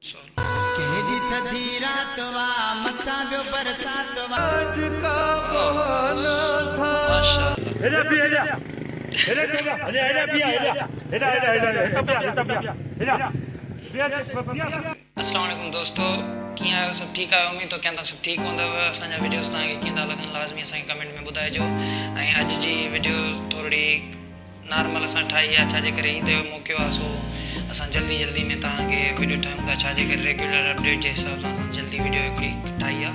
केडी थधी रात वा मथा जो बरसात वा आज का बहाना था हेरा पिया हेरा हेरा हेरा पिया हेरा अस्सलाम वालेकुम दोस्तों, किं आयो? सब ठीक आयो? उम्मीद तो क्या सब ठीक हूंदव। असांजा वीडियोस तव्हांखे कीअं लॻनि लाज़मी असांखे कमेंट में ॿुधाइजो। ऐं अॼु जी वीडियो थोरी नॉर्मल असां ठाही आहे, छाजे करे ईद जो मौक़ो आहे, सो असां जल्दी में तव्हांखे वीडियो ठाहियूं था, छाजे करे रेगुलर अपडेट जे हिसाब सां असां जल्दी वीडियो हिकिड़ी ठाही आहे।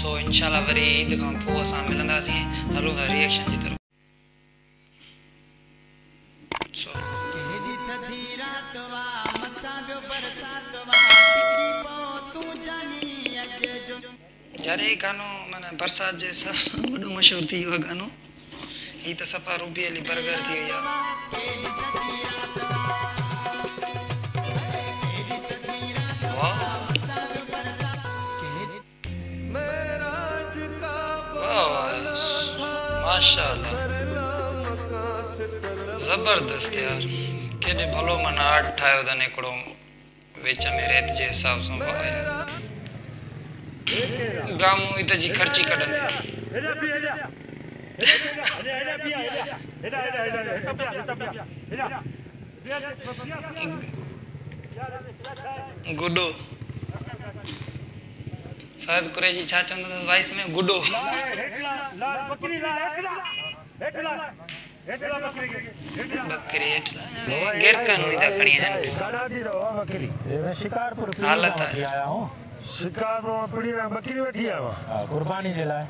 सो इंशाल्लाह वरी ईद खां पोइ असां मिलंदासीं। हलो था रिएक्शन जी तरफ़। यार ये गानो माना बरसात जैसा वॾो मशहूर थी वियो आहे गानो। ही तो सफ़ा रूबी अली बर्गर थी वई आहे। माशाल्लाह ज़बरदस्त यार, केॾे भलो माना आर्ट ठाहियो अथनि हिकिड़ो विच में रेत जे हिसाब सां। गामू ईद जी ख़र्ची कढंदे गुडो शायद कुरैशी छा चवंदो अथसि वॉइस में? गुडो बकरी हेठला गैर कानूनी था खड़ी हैं शिकारपुर हालत है। शिकारपुर में पड़ी ना बकरी बैठी है वहाँ कुर्बानी के लिए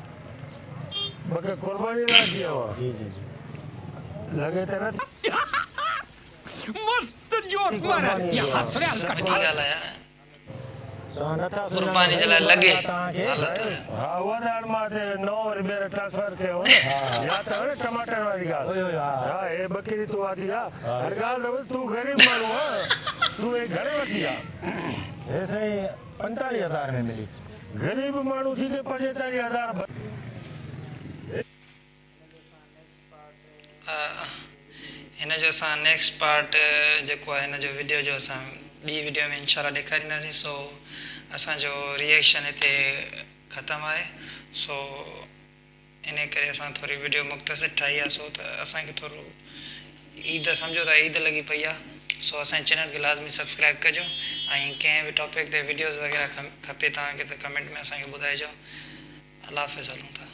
बकरी कुर्बानी ना की है वहाँ लगे थे ना मस्त जोक मारा या हंस रहे हल्का ठीक गाल यार, कुर्बानी जला लगे हाँ वो दाल माते 9 और मेरा ट्रांसफर के हो या तो है टमाटर वाली गाल हाँ ये बकरी तू आती है हर गाल तू गरीब मारू हाँ तू एक घरे बैठी है ऐसे ही 45,000 में मिली गरीब मानू थी के 45,000। हिन जो असां नेक्स्ट पार्ट जेको आहे हिन जो वीडियो जो असां ॿी वीडियो में इंशाल्लाह ॾेखारींदासीं। सो असांजो रिएक्शन हिते ख़तमु आहे। सो इन करे असां थोरी वीडियो मुख़्तसिर ठाही आहे। सो त असांखे थोरो ईद सम्झो था ईद लॻी पई आहे। सो असांजे चैनल खे लाज़मी सब्सक्राइब कजो ऐं कंहिं बि टॉपिक ते वीडियोज़ वग़ैरह खपे तव्हांखे त कमेंट में असांखे ॿुधाइजो। अल्लाह हाफ़िज़। हलूं था।